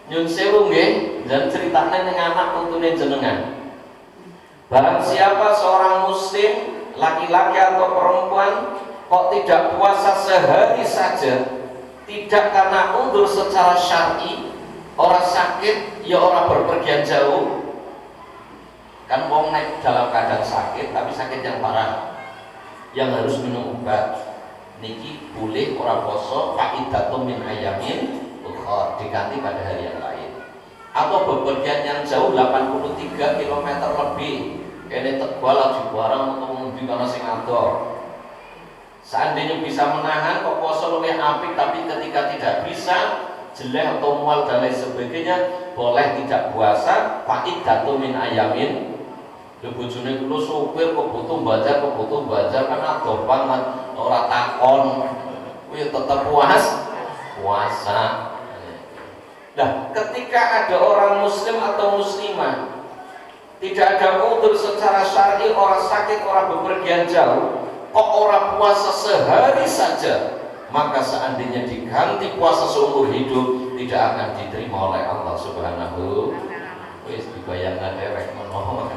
A: Nyun sewu nggih, jan critane ning anak putune jenengan. Barang siapa seorang muslim, laki-laki atau perempuan kok tidak puasa sehari saja, tidak karena undur secara syar'i, orang sakit, ya orang berpergian jauh. Kan wong nek dalam keadaan sakit, tapi sakit yang parah, yang harus minum obat, niki boleh orang poso fa'idatun min ayamin ukhra, diganti pada hari yang lain. Atau bepergian yang jauh 83 km lebih, kene Tegal lagi barang untuk mengundi kana sing adoh. Seandainya bisa menahan kok poso luwih apik, tapi ketika tidak bisa, jelek atau mual dan lain sebagainya, boleh tidak puasa fa'idatun min ayamin. Bojone kula sopir kok butuh baca kan adoh banget, ora takon, kuwi tetep puasa. Nah, ketika ada orang muslim atau muslimah tidak ada udzur secara syar'i, orang sakit, orang bepergian jauh, kok orang puasa sehari saja, maka seandainya diganti puasa seumur hidup tidak akan diterima oleh Allah Subhanahu. Wis dibayangkan derek menawa.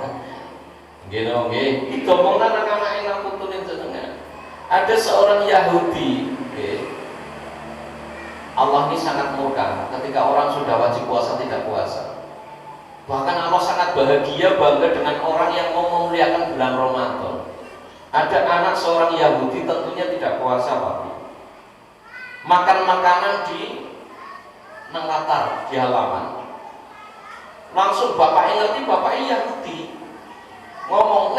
A: Nggih, iki ngomongna nang anake nang putune jenengan. Ada seorang Yahudi, Allah ini sangat murka ketika orang sudah wajib puasa tidak puasa. Bahkan Allah sangat bahagia bangga dengan orang yang mau memuliakan bulan Ramadan. Ada anak seorang Yahudi tentunya tidak puasa, Pak. Makan makanan di nang latar di halaman. Langsung bapaknya ngerti, bapaknya Yahudi. Ngomong,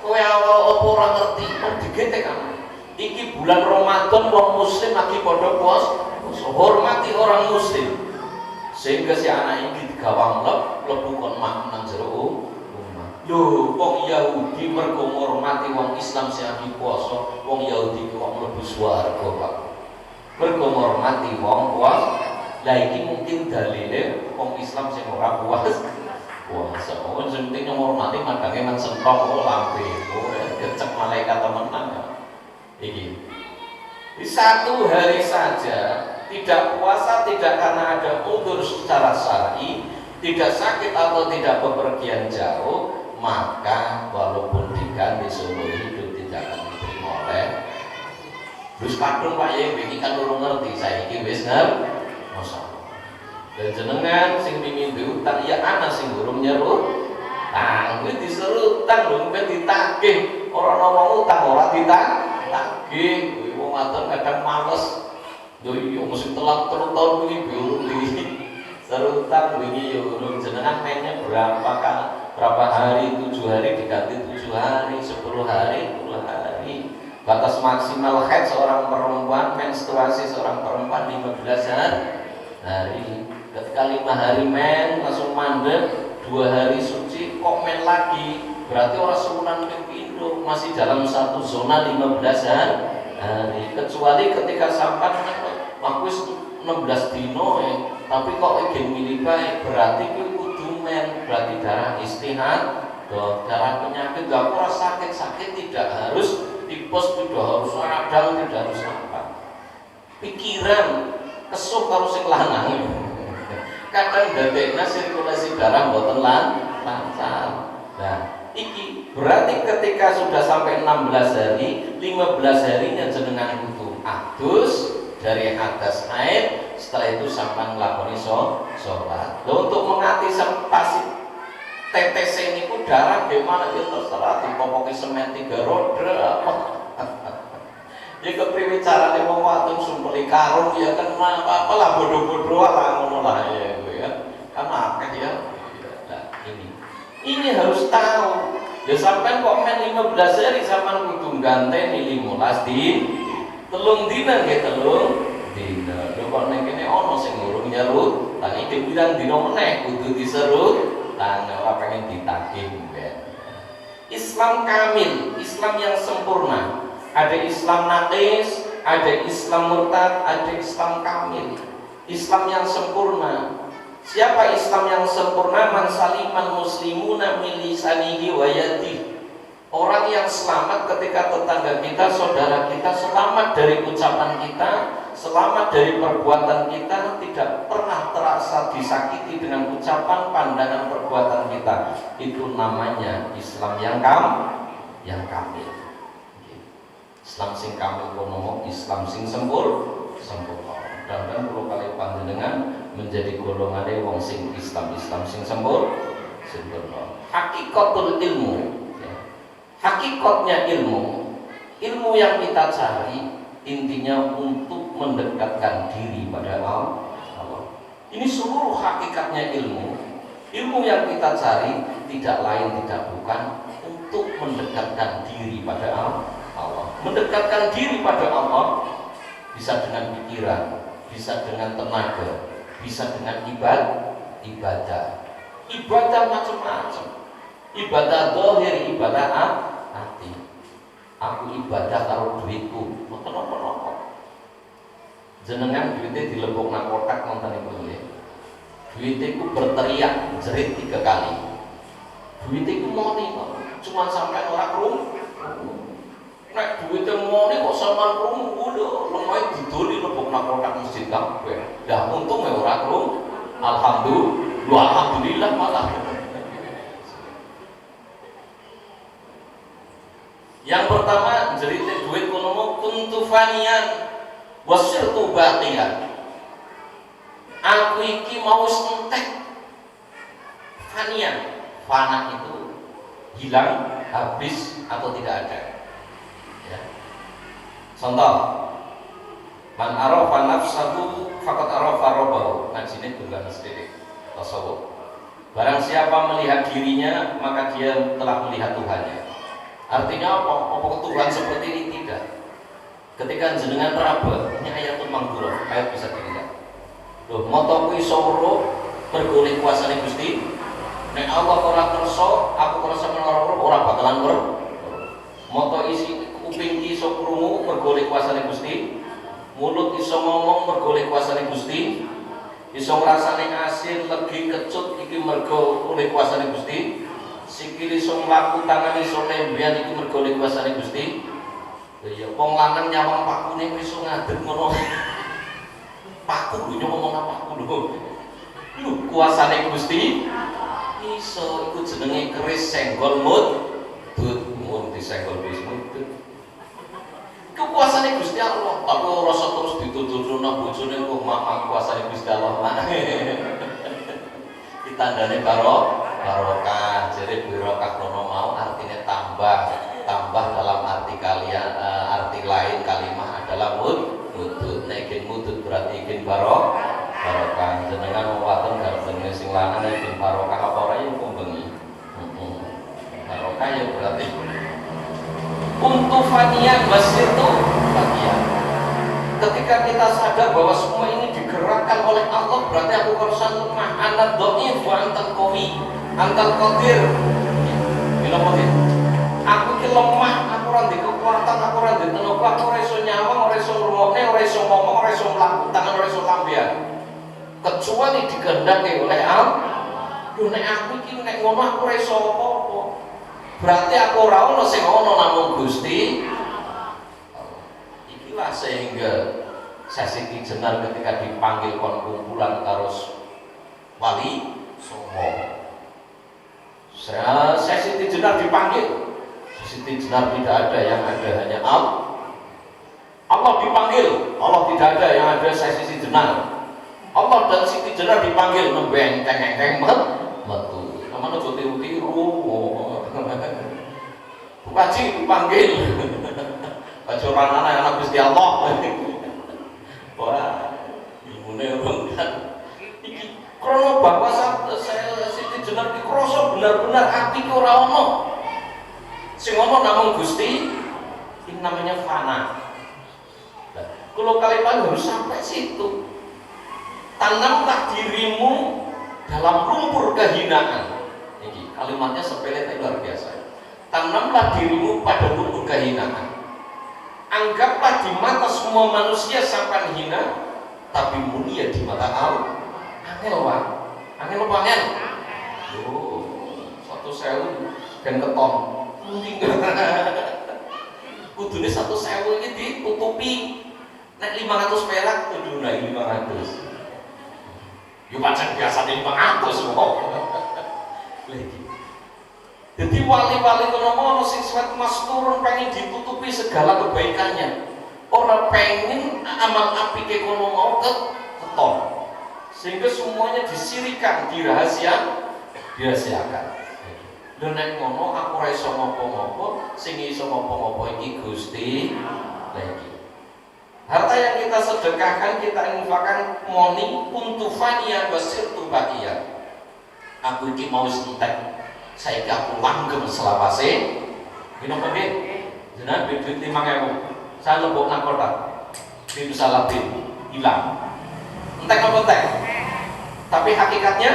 A: kowe apa ora ngerti, kok digetek kan. Iki bulan Ramadan wong muslim lagi padha puasa, hormati orang muslim. Sehingga si anak ini digawang mlebu kon nang jero omah. Lho, wong Yahudi mergo ngormati wong Islam sing lagi puasa, wong Yahudi kok mlebu swarga, Pak. Mergo ngormati wong puasa. Lah iki mungkin dalile wong Islam sing ora puasa. Wah, seorang penting ngormati madange nang sentrong lambe. gercep malaikat temenan ya. Iki. Di 1 hari saja tidak puasa tidak karena ada udzur secara syar'i, tidak sakit atau tidak bepergian jauh, maka walaupun diganti seumur hidup tidak akan diterima oleh. Terus kadung Pak Yai ini kan urung ngerti, saya ini wis ngerti. Masyaallah. Dan jenengan sing pingin diutang ya ana sing urung nyerut. Tang kuwi disuruh utang lho ben ditagih. Ora ana wong utang ora ditagih. Kuwi wong wadon kadang males. Yo iya mesti telat 3 tahun wingi urung seru utang wingi yo urung jenengan mainnya berapa hari, 7 hari diganti 7 hari, 10 hari, 10 hari. Batas maksimal haid seorang perempuan, menstruasi seorang perempuan 15 hari. Ketika 5 hari men langsung mandek, 2 hari suci kok men lagi, berarti orang sebulan pindo masih dalam satu zona 15 hari. Kecuali ketika sampai aku 16 dino tapi kok ingin milih baik, berarti kudu men, berarti darah istihad, darah penyakit. Gak pernah sakit-sakit tidak harus tipes, tidak harus radang, tidak harus apa. Pikiran kesup harus sing lanang. Kadang dadekna sirkulasi darah mboten lancar. Nah, iki berarti ketika sudah sampai 16 hari, 15 harinya jenengan kudu adus dari hadas haid, setelah itu sampai nglakoni sholat. Lho untuk mengantisipasi TTC ini ku darah gimana ya terserah dipokoki semen 3 roda apa. Ya kepriwe carane wong wadon sumpeli karung ya kan apa lah bodoh-bodoh lah ngono lah ya kuwi kan. Kan akeh ya. Nah, ini harus tahu. Ya sampean kok men 15 hari sampean kudu ganteni 15 telung dina nggih telung dina. Lho kok ning kene ana sing urung nyerut, lan iki pirang dina meneh kudu diserut, lan ora pengen ditagih ben. Islam kamil, Islam yang sempurna. Ada Islam naqis, ada Islam murtad, ada Islam kamil. Islam yang sempurna. Siapa Islam yang sempurna? Man saliman muslimuna min lisanihi wa yadihi. Orang yang selamat ketika tetangga kita, saudara kita selamat dari ucapan kita, selamat dari perbuatan kita, tidak pernah terasa disakiti dengan ucapan, pandangan, perbuatan kita. Itu namanya Islam yang kamil. Islam sing kamil kono, Islam sing sempurna. Dan perlu kali panjenengan menjadi golongan wong sing Islam sing sempurna. Hakikatul ilmu, ya. Hakikatnya ilmu yang kita cari intinya untuk mendekatkan diri pada Allah. Ini seluruh hakikatnya ilmu yang kita cari tidak lain tidak bukan untuk mendekatkan diri pada Allah. Mendekatkan diri pada Allah bisa dengan pikiran, bisa dengan tenaga, bisa dengan ibadah macam-macam. Ibadah zahir, ibadah hati. Aku ibadah karo duitku, mboten napa-napa. Jenengan duitnya dilebok nang kotak nonton iku nggih. Duitnya ku berteriak jerit 3 kali. Duitnya ku moni kok, cuma sampai ora krungu. Nek duwite moni kok sampean krungu lho, lemah didoli lebok nang kotak masjid kabeh. Lah untunge ora krungu. Alhamdulillah malah. Yang pertama jerite duit kono kuntu fanian wasirtu baqiyan. Aku iki mau entek. Fanian, fana itu hilang, habis atau tidak ada. Contoh, man arafa nafsahu faqad arafa rabbahu. Ngajine tunggal sedikit tasawuf. Barang siapa melihat dirinya, maka dia telah melihat Tuhannya. Artinya apa? Apa Tuhan seperti ini? Tidak. Ketika jenengan raba, ini ayatul mangdurah, ayat bisa dilihat. Loh, moto kuwi sawro bergolek kuasane Gusti. Nek Allah ora kersa, aku kersa menawa ora bakalan wer. Moto isi kuping iso krungu mergo kuasane Gusti, mulut iso ngomong mergo kuasane Gusti, iso ngrasane asin, legi, kecut iki mergo kuasane Gusti. sikile iso mlaku, tangan iso nembean iki mergo kuasane Gusti. Ya wong lanang nyawang pakune iso ngadeg ngono. Paku lho ngomong paku lho. Lho kuasane Gusti iso iku jenenge keris senggol mudut mun disenggol wis mudut. Kekuasane Gusti Allah, tapi ora rasa terus dituturno bojone kok mak kuasane Gusti Allah. Ditandane barokah. Jadi barokah kono mau artinya tambah dalam arti kalian arti lain kalimah adalah mudut. Nek ikin mudut berarti ikin barokah. Jenengan waten gareng sing lanang ikin barokah apa ora ya kumbengi. Barokah ya berarti untuk fanian basir itu bagian. Ketika kita sadar bahwa semua ini digerakkan oleh Allah, berarti aku urusan lemah. Anak dhaif wa antal qawi, antal qadir. Aku ki lemah, aku ora ndek kekuatan, aku ora ndek tenaga, aku ora iso nyawang, ora iso ngrungokne, ora iso ngomong, ora iso mlaku, tangan ora iso lambean. Kecuali dikehendaki oleh Allah. Yo nek aku iki nek ngono aku ora iso apa-apa. Berarti aku ora ono sing ono namung Gusti. Ikilah sehingga Sesi Ki Jenar ketika dipanggil kon kumpulan karo wali songo. Sesi Ki Jenar dipanggil. Sesi Ki Jenar tidak ada, yang ada hanya Allah. Allah dipanggil, Allah tidak ada, yang ada Sesi Ki Jenar. Allah dan Siti Jenar dipanggil nembeng teng metu. Namanya aja tiru-tiru. Bukaji dipanggil. Aja ora anak Gusti Allah. Wah, ilmune wong kan. Iki krono bahwa saya Siti Jenar iki krasa benar-benar ati ki ora ono. Sing ono namung Gusti. Ini namanya fana. Nah, kalau kalian harus sampai situ. Tanamlah dirimu dalam lumpur kehinaan. Ini kalimatnya sepele tapi luar biasa. Tanamlah dirimu pada lumpur kehinaan. Anggaplah di mata semua manusia sampai hina, tapi mulia di mata Allah. Angel wah, angel apa angel? Satu sewu dan keton. Kudune satu sewu ini ditutupi. Nek 500 perak kudu naik 500. Yo pancen biasane 500 kok. Jadi wali-wali kono sing suwet mas turun pengen ditutupi segala kebaikannya. Orang pengen amal apike kono mau keton. Sehingga semuanya disirikan, dirahasiakan. Lha nek ngono aku ora iso ngopo-ngopo, sing iso ngopo-ngopo iki Gusti lagi. Harta yang kita sedekahkan, kita infakkan moni untuk fania basirtu bakia. Aku iki mau entek, saiki aku langgeng selawase. Minum pemit, jenengan duit 5.000. Saya lembok nang kota. Itu salah hilang. Entek apa entek? Tapi hakikatnya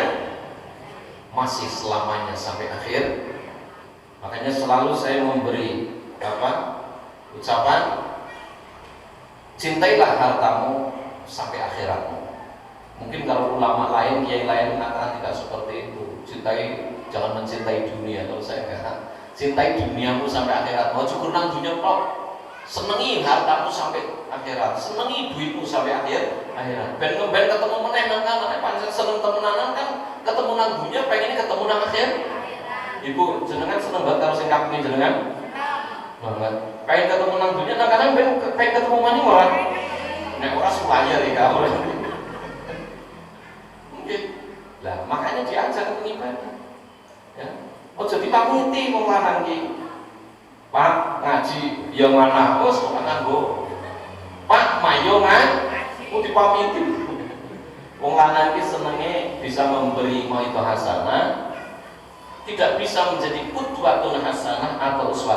A: masih selamanya sampai akhir. Makanya selalu saya memberi ucapan, cintailah hartamu sampai akhiratmu. Mungkin kalau ulama lain, kiai lain mengatakan tidak seperti itu. Jangan mencintai dunia. Kalau saya enggak, cintai duniamu sampai akhirat. Mau cukup nang dunia kok. Senengi hartamu sampai akhirat. Senengi duitmu sampai akhirat. Ben ketemu meneh nang mana pancen seneng temenan kan ketemu nang dunia, pengen ketemu nang akhir. Ibu jenengan seneng banget karo sing kaping jenengan? Banget. Pengen ketemu nang dunia, nang kadang pengen ketemu maning ora. Nek ora suwaya iki ora. Mungkin. Lah, makanya diajak untuk ibadah. Ya. Ojo dipamiti wong lanang iki. Pak ngaji ya mana? Oh, kok nganggo. Pak mayo ngaji. Kok dipamiti. Wong lanang iki senenge bisa memberi mauidhah hasanah, tidak bisa menjadi qudwatun hasanah atau uswatun